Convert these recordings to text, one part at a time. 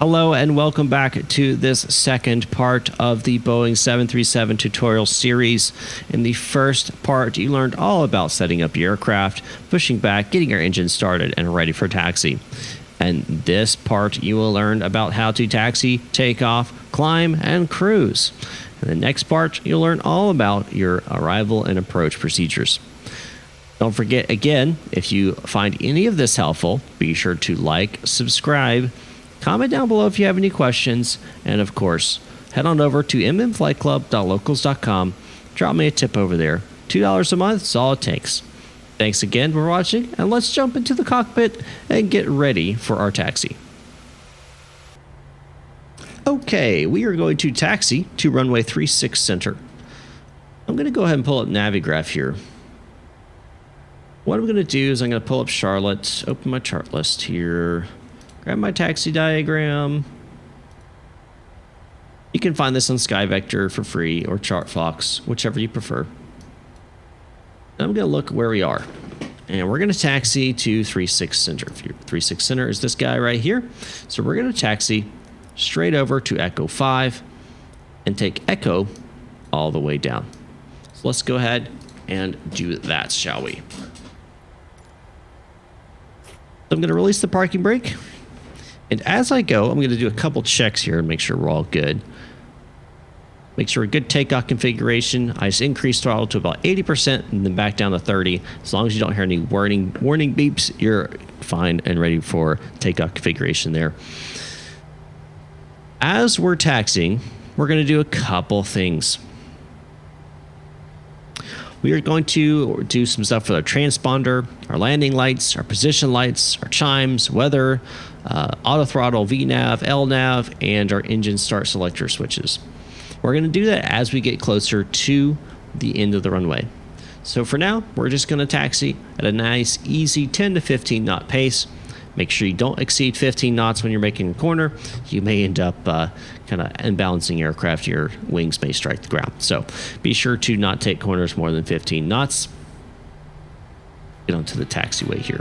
Hello and welcome back to this second part of the Boeing 737 tutorial series. In the first part, you learned all about setting up your aircraft, pushing back, getting your engine started, and ready for taxi. And this part, you will learn about how to taxi, take off, climb, and cruise. In the next part, you'll learn all about your arrival and approach procedures. Don't forget, again, if you find any of this helpful, be sure to like, subscribe, comment down below if you have any questions, and of course, head on over to mmflightclub.locals.com. Drop me a tip over there. $2 a month is all it takes. Thanks again for watching, and let's jump into the cockpit and get ready for our taxi. Okay, we are going to taxi to runway 36 center. I'm going to go ahead and pull up Navigraph here. What I'm going to do is I'm going to pull up Charlotte, open my chart list here, grab my taxi diagram. You can find this on SkyVector for free or ChartFox, whichever you prefer. And I'm going to look where we are. And we're going to taxi to 36 center. 36 center is this guy right here. So we're going to taxi straight over to Echo 5 and take Echo all the way down. So let's go ahead and do that, shall we? I'm going to release the parking brake. And as I go, I'm going to do a couple checks here and make sure we're all good. Make sure a good takeoff configuration. I just increased throttle to about 80% and then back down to 30. As long as you don't hear any warning beeps, you're fine and ready for takeoff configuration there. As we're taxiing, we're going to do a couple things. We are going to do some stuff with our transponder, our landing lights, our position lights, our chimes, weather, auto throttle, VNav, LNav, and our engine start selector switches. We're going to do that as we get closer to the end of the runway. So for now, we're just going to taxi at a nice, easy 10 to 15 knot pace. Make sure you don't exceed 15 knots when you're making a corner. You may end up kind of unbalancing aircraft. Your wings may strike the ground. So be sure to not take corners more than 15 knots. Get onto the taxiway here.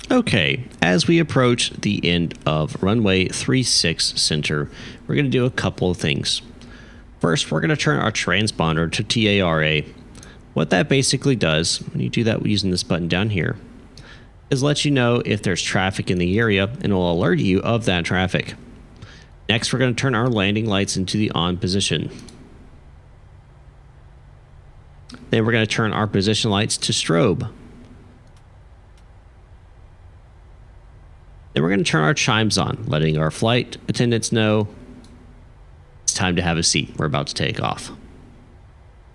Okay, as we approach the end of runway 36 center, we're going to do a couple of things. First, we're going to turn our transponder to TARA. What that basically does, when you do that using this button down here, is let you know if there's traffic in the area and it will alert you of that traffic. Next, we're going to turn our landing lights into the on position. Then we're going to turn our position lights to strobe. Then we're going to turn our chimes on, letting our flight attendants know it's time to have a seat. We're about to take off.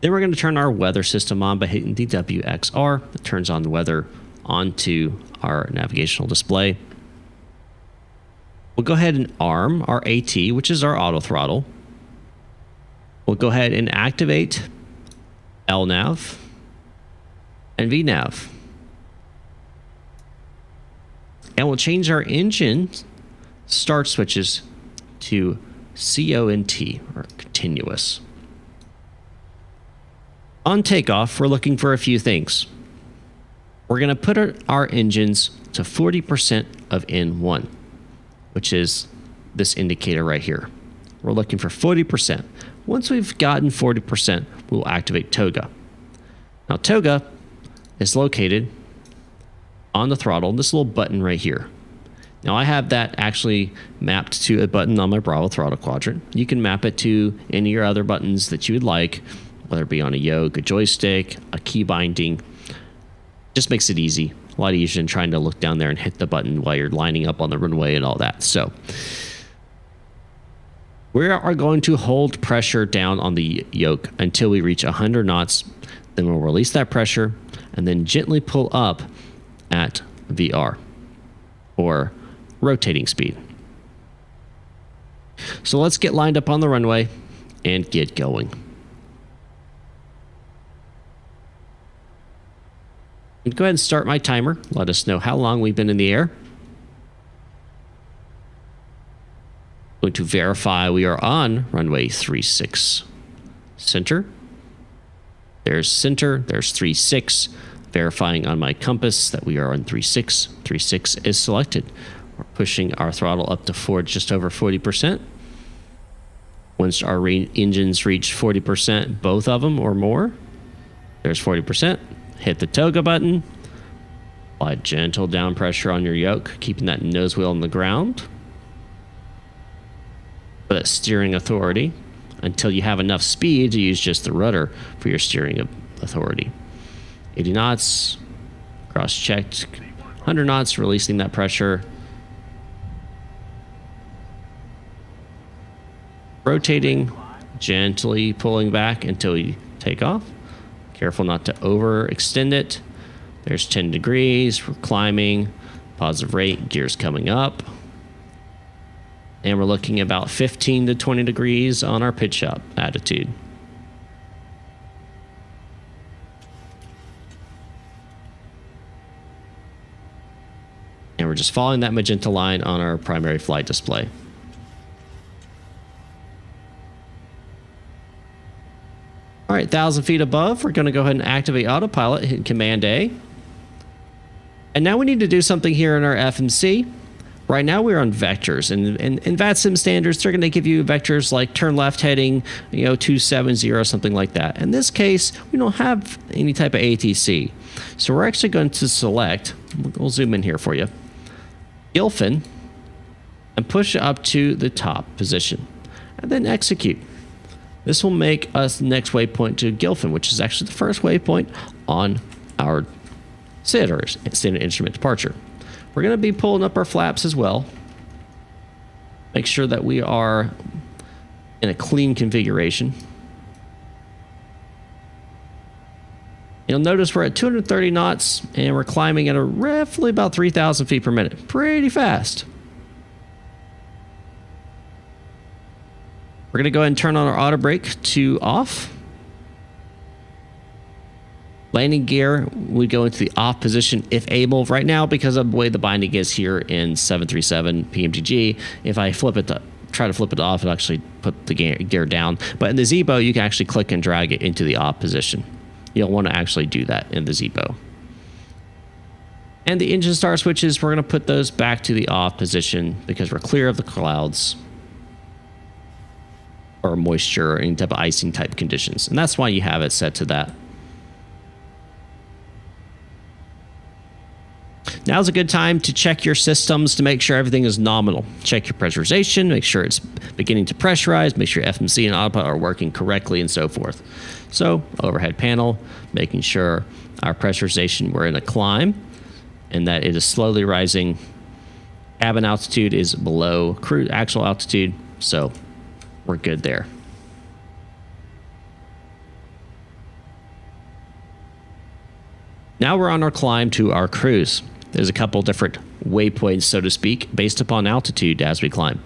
Then we're going to turn our weather system on by hitting the WXR. It turns on the weather onto our navigational display. We'll go ahead and arm our AT, which is our auto throttle. We'll go ahead and activate LNav and VNav. And we'll change our engine start switches to CONT, or continuous. On takeoff, we're looking for a few things. We're going to put our engines to 40% of N1, which is this indicator right here. We're looking for 40%. Once we've gotten 40%, we'll activate TOGA. Now, TOGA is located on the throttle, this little button right here. Now I have that actually mapped to a button on my Bravo throttle quadrant. You can map it to any of your other buttons that you would like. whether it be on a yoke, a joystick, a key binding. Just makes it easy. A lot easier than trying to look down there and hit the button while you're lining up on the runway and all that. So we are going to hold pressure down on the yoke until we reach 100 knots. Then we'll release that pressure and then gently pull up at VR, or rotating speed. So let's get lined up on the runway and get going. I'm going to go ahead and start my timer. Let us know how long we've been in the air. Going to verify we are on runway 36 center. There's center, there's 36. Verifying on my compass that we are on 36. 36 is selected. We're pushing our throttle up to just over 40%. Once our engines reach 40%, both of them or more, there's 40%. Hit the toga button. Apply gentle down pressure on your yoke, keeping that nose wheel on the ground. For that steering authority until you have enough speed to use just the rudder for your steering authority. 80 knots, cross-checked, 100 knots, releasing that pressure. Rotating, gently pulling back until we take off. Careful not to overextend it. There's 10 degrees, we're climbing, positive rate, gears coming up. And we're looking about 15 to 20 degrees on our pitch up attitude. And we're just following that magenta line on our primary flight display. All right, 1,000 feet above, we're going to go ahead and activate autopilot, hit Command A. And now we need to do something here in our FMC. Right now we're on vectors, and in VATSIM standards, they're going to give you vectors like turn left heading, 270, something like that. In this case, we don't have any type of ATC. So we're actually going to select, we'll zoom in here for you, Gilfin, and push it up to the top position, and then execute. This will make us the next waypoint to Gilfin, which is actually the first waypoint on our standard instrument departure. We're going to be pulling up our flaps as well. Make sure that we are in a clean configuration. You'll notice we're at 230 knots and we're climbing at a roughly about 3,000 feet per minute. Pretty fast. We're going to go ahead and turn on our auto brake to off. Landing gear, we go into the off position if able. Right now, because of the way the binding is here in 737 PMTG, if I try to flip it off, it'll actually put the gear down. But in the Zebo, you can actually click and drag it into the off position. You'll want to actually do that in the Zebo. And the engine start switches, we're going to put those back to the off position because we're clear of the clouds or moisture or any type of icing type conditions. And that's why you have it set to that. Now's a good time to check your systems to make sure everything is nominal. Check your pressurization, make sure it's beginning to pressurize, make sure FMC and autopilot are working correctly, and so forth. So, overhead panel, making sure our pressurization, we're in a climb, and that it is slowly rising. Cabin altitude is below cruise actual altitude, so we're good there. Now we're on our climb to our cruise. There's a couple different waypoints, so to speak, based upon altitude as we climb.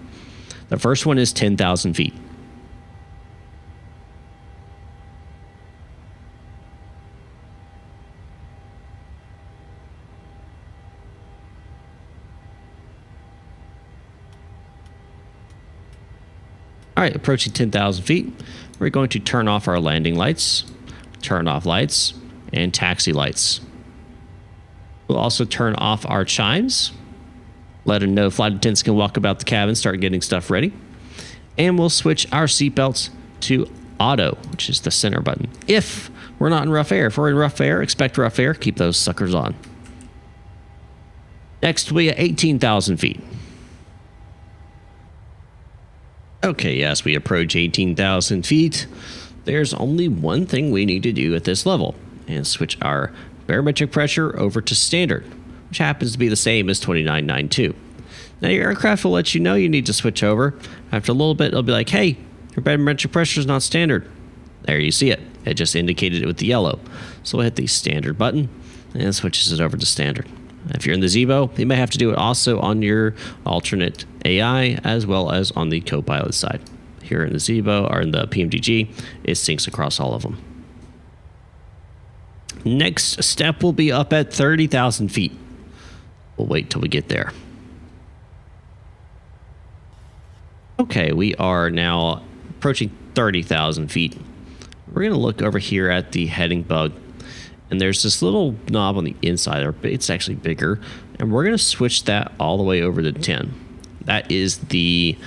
The first one is 10,000 feet. All right, approaching 10,000 feet, we're going to turn off our landing lights, turn off lights, and taxi lights. We'll also turn off our chimes, let them know flight attendants can walk about the cabin, start getting stuff ready. And we'll switch our seatbelts to auto, which is the center button. If we're not in rough air. If we're in rough air, expect rough air, keep those suckers on. Next, we at 18,000 feet. Okay, yes, we approach 18,000 feet. there's only one thing we need to do at this level, and switch our barometric pressure over to standard, which happens to be the same as 2992. Now your aircraft will let you know you need to switch over. After a little bit, it'll be like, hey, your barometric pressure is not standard. There you see it. It just indicated it with the yellow. So we'll hit the standard button, and it switches it over to standard. If you're in the Zibo, you may have to do it also on your alternate AI as well as on the Copilot side. Here in the Zibo or in the PMDG, it syncs across all of them. Next step will be up at 30,000 feet. We'll wait till we get there. Okay, we are now approaching 30,000 feet. We're going to look over here at the heading bug, and there's this little knob on the inside, or it's actually bigger, and we're going to switch that all the way over to 10. That is the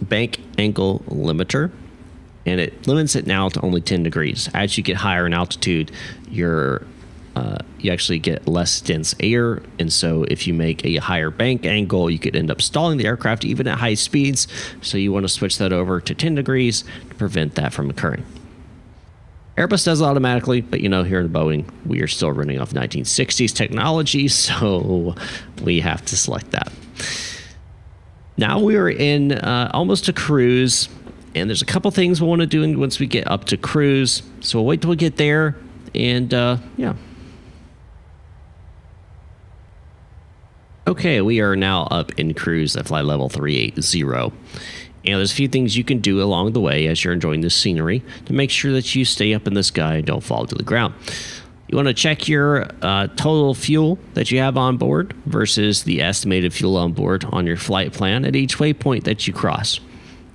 bank angle limiter, and it limits it now to only 10 degrees. As you get higher in altitude, you actually get less dense air, and so if you make a higher bank angle, you could end up stalling the aircraft even at high speeds. So you want to switch that over to 10 degrees to prevent that from occurring. Airbus does it automatically, but here in Boeing, we are still running off 1960s technology, so we have to select that. Now we are in almost to cruise, and there's a couple things we want to do once we get up to cruise. So we'll wait till we get there, and yeah. Okay, we are now up in cruise at flight level 380. And there's a few things you can do along the way as you're enjoying the scenery to make sure that you stay up in the sky and don't fall to the ground. You want to check your total fuel that you have on board versus the estimated fuel on board on your flight plan at each waypoint that you cross.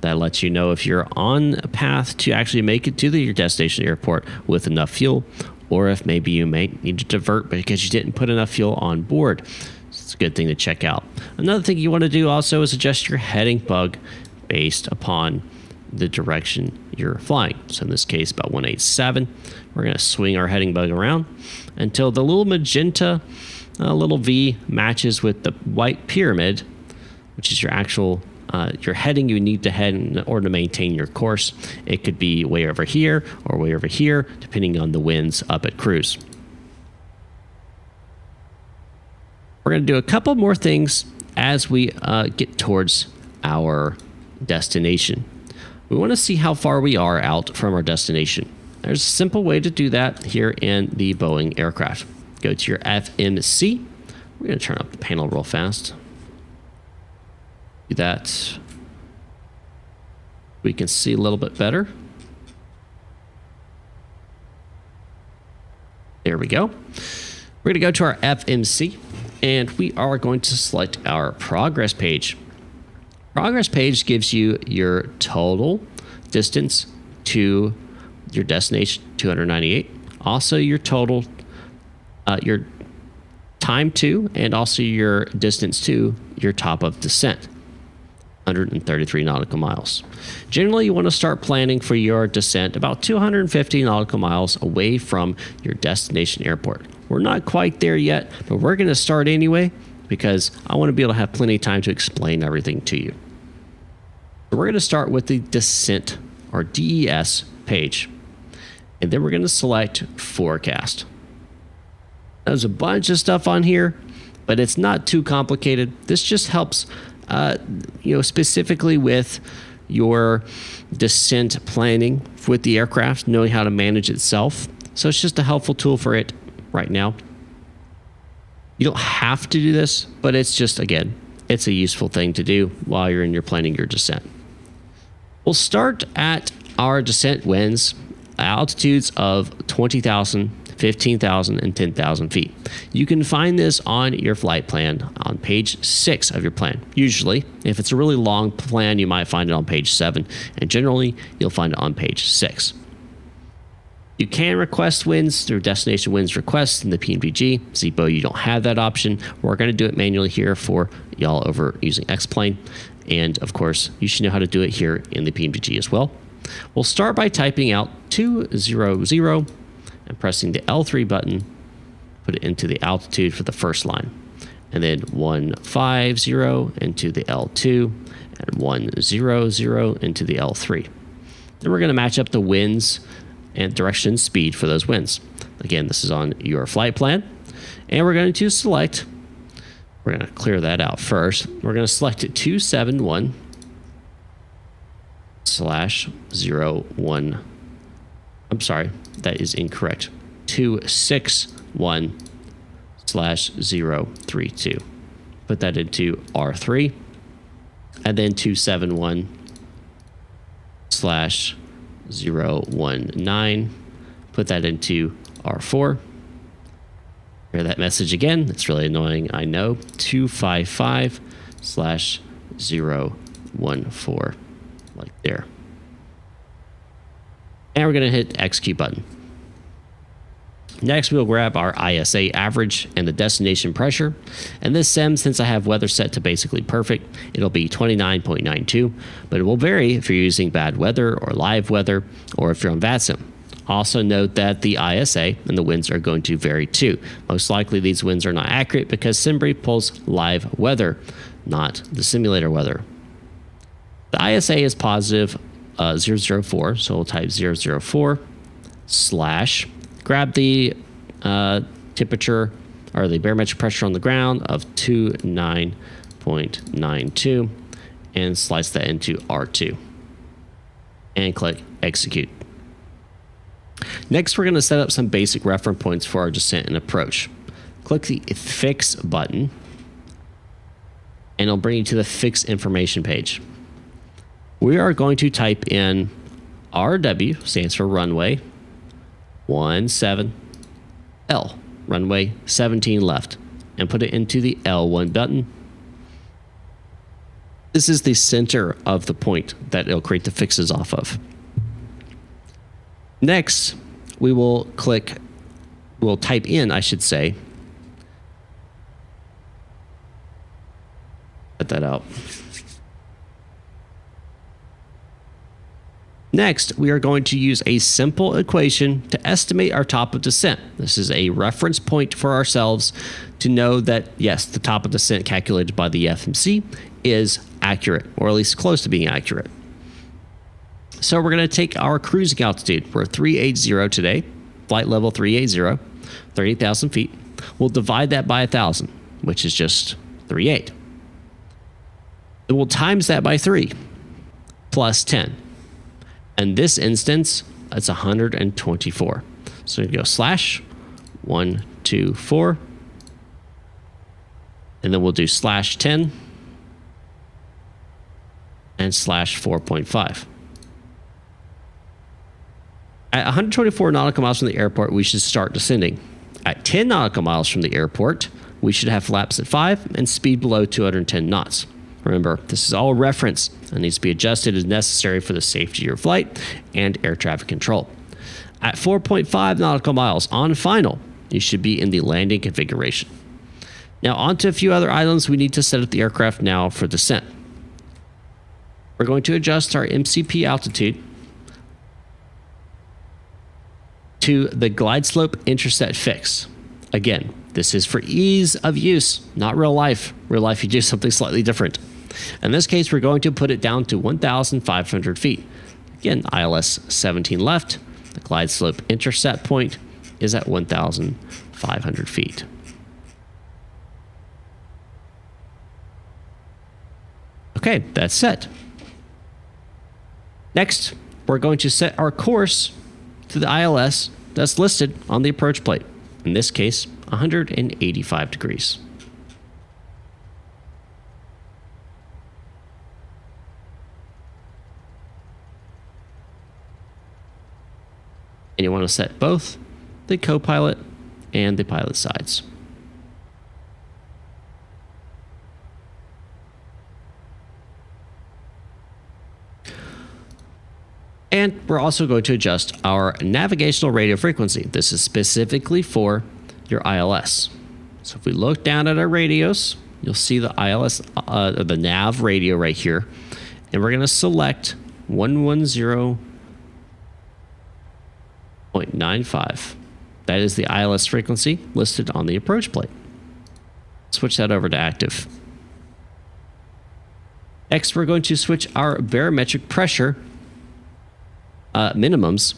That lets you know if you're on a path to actually make it to your destination airport with enough fuel, or if maybe you may need to divert because you didn't put enough fuel on board. It's a good thing to check out. Another thing you want to do also is adjust your heading bug based upon the direction you're flying. So in this case, about 187. We're going to swing our heading bug around until the little magenta little V matches with the white pyramid, which is your actual your heading you need to head in order to maintain your course. It could be way over here or way over here, depending on the winds up at cruise. We're going to do a couple more things as we get towards our destination. We want to see how far we are out from our destination. There's a simple way to do that here in the Boeing aircraft. Go to your FMC. We're going to turn up the panel real fast. Do that. We can see a little bit better. There we go. We're going to go to our FMC, and we are going to select our progress page. Progress page gives you your total distance to your destination, 298. Also your total, your time to, and also your distance to your top of descent, 133 nautical miles. Generally, you want to start planning for your descent about 250 nautical miles away from your destination airport. We're not quite there yet, but we're going to start anyway because I want to be able to have plenty of time to explain everything to you. So we're going to start with the descent or DES page, and then we're going to select forecast. There's a bunch of stuff on here, but it's not too complicated. This just helps, specifically with your descent planning with the aircraft, knowing how to manage itself. So it's just a helpful tool for it right now. You don't have to do this, but it's just, again, it's a useful thing to do while you're in your planning your descent. We'll start at our descent winds, altitudes of 20,000, 15,000, and 10,000 feet. You can find this on your flight plan on page 6 of your plan. Usually, if it's a really long plan, you might find it on page 7, and generally, you'll find it on page 6. You can request winds through destination winds requests in the PMDG. Zibo, you don't have that option. We're going to do it manually here for y'all over using X-Plane. And of course, you should know how to do it here in the PMDG as well. We'll start by typing out 200 and pressing the L3 button, put it into the altitude for the first line. And then 150 into the L2 and 100 into the L3. Then we're going to match up the winds and direction speed for those winds. Again, this is on your flight plan. And we're going to select, we're going to clear that out first. We're going to select 271/01. I'm sorry, that is incorrect. 261/032. Put that into R3. And then 271/019. Put that into R4. Hear that message again. It's really annoying, I know. 255/014. Like there. And we're going to hit execute button. Next, we'll grab our ISA average and the destination pressure. And this SEM, since I have weather set to basically perfect, it'll be 29.92, but it will vary if you're using bad weather or live weather, or if you're on VATSIM. Also note that the ISA and the winds are going to vary too. Most likely these winds are not accurate because SimBrief pulls live weather, not the simulator weather. The ISA is positive 004, so we'll type 004 / grab the temperature or the barometric pressure on the ground of 29.92 and slice that into R2 and click execute. Next, we're going to set up some basic reference points for our descent and approach. Click the fix button and it'll bring you to the fix information page. We are going to type in RW, stands for runway 17 L, runway 17 left, and put it into the L1 button. This is the center of the point that it'll create the fixes off of. Next, we'll type in, I should say, cut that out. Next, we are going to use a simple equation to estimate our top of descent. This is a reference point for ourselves to know that, yes, the top of descent calculated by the FMC is accurate, or at least close to being accurate. So we're going to take our cruising altitude. We're 380 today, flight level 380, 38,000 feet. We'll divide that by 1,000, which is just 38. Then we'll times that by 3, plus 10. In this instance, it's 124. So we go /124, and then we'll do /10 and /4.5. At 124 nautical miles from the airport, we should start descending. At 10 nautical miles from the airport, we should have flaps at 5 and speed below 210 knots. Remember, this is all reference and needs to be adjusted as necessary for the safety of your flight and air traffic control. At 4.5 nautical miles on final, you should be in the landing configuration. Now, on to a few other items we need to set up the aircraft now for descent. We're going to adjust our MCP altitude to the glide slope intercept fix. Again, this is for ease of use, not real life. Real life, you do something slightly different. In this case, we're going to put it down to 1,500 feet. Again, ILS 17 left. The glide slope intercept point is at 1,500 feet. Okay, that's set. Next, we're going to set our course to the ILS that's listed on the approach plate. In this case, 185 degrees. And you want to set both the co-pilot and the pilot sides. And we're also going to adjust our navigational radio frequency. This is specifically for your ILS. So if we look down at our radios, you'll see the ILS, the nav radio right here. And we're going to select 110.95. That is the ILS frequency listed on the approach plate. Switch that over to active. Next, we're going to switch our barometric pressure minimums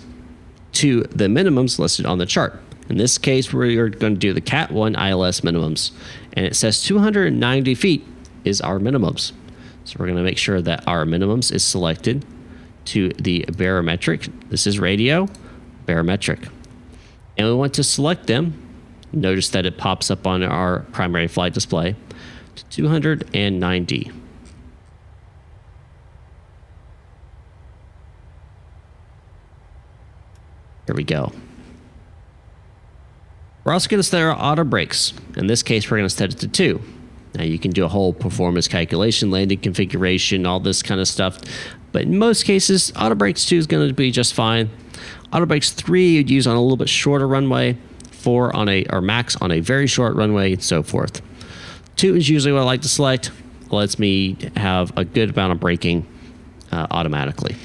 to the minimums listed on the chart. In this case, we're going to do the Cat 1 ILS minimums, and it says 290 feet is our minimums. So we're going to make sure that our minimums is selected to the barometric. This is radio, barometric. And we want to select them. Notice that it pops up on our primary flight display to 290. Here we go. We're also going to set our auto brakes. In this case, we're going to set it to 2. Now you can do a whole performance calculation, landing configuration, all this kind of stuff. But in most cases, auto brakes 2 is going to be just fine. Auto brakes 3 you'd use on a little bit shorter runway, 4 on or max on a very short runway, and so forth. 2 is usually what I like to select. It lets me have a good amount of braking automatically.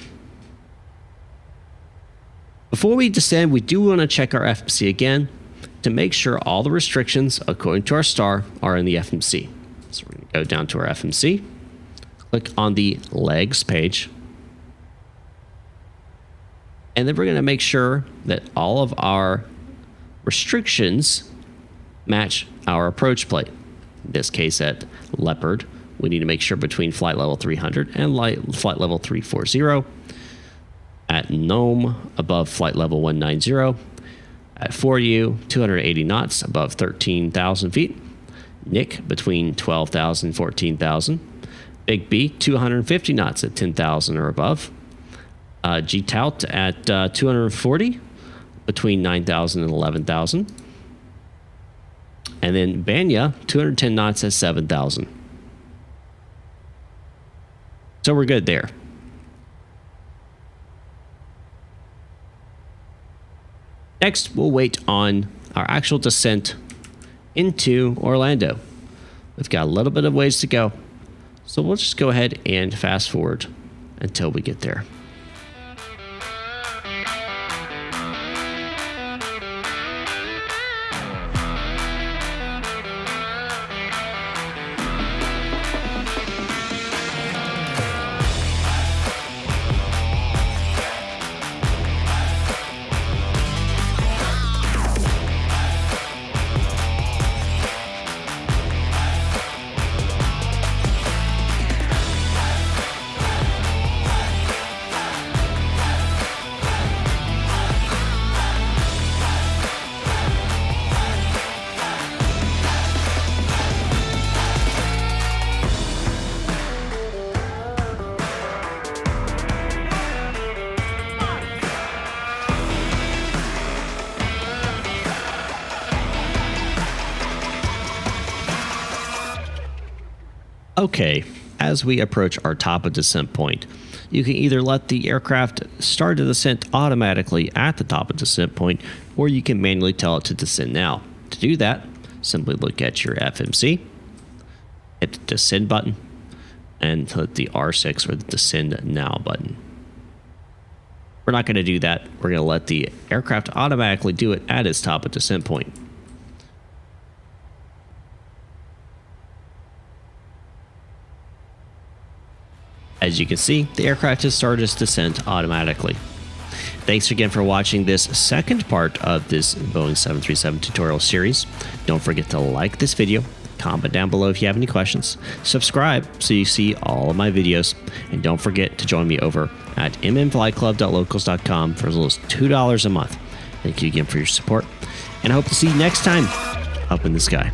Before we descend, we do want to check our FMC again to make sure all the restrictions according to our star are in the FMC. So we're going to go down to our FMC, click on the legs page, and then we're going to make sure that all of our restrictions match our approach plate. In this case at LPERD, we need to make sure between flight level 300 and flight level 340. At NOM, above flight level 190. At 4U, 280 knots above 13,000 feet. NIC between 12,000 and 14,000. Big B, 250 knots at 10,000 or above. GTOUT at 240 between 9,000 and 11,000. And then Banya, 210 knots at 7,000. So we're good there. Next, we'll wait on our actual descent into Orlando. We've got a little bit of ways to go, so we'll just go ahead and fast forward until we get there. Okay, as we approach our top of descent point, you can either let the aircraft start a descent automatically at the top of descent point, or you can manually tell it to descend now. To do that, simply look at your FMC, hit the descend button, and hit the R6 or the descend now button. We're not going to do that. We're going to let the aircraft automatically do it at its top of descent point. As you can see, the aircraft has started its descent automatically. Thanks again for watching this second part of this Boeing 737 tutorial series. Don't forget to like this video, comment down below if you have any questions, subscribe so you see all of my videos, and don't forget to join me over at mmflyclub.locals.com for as little as $2 a month. Thank you again for your support, and I hope to see you next time up in the sky.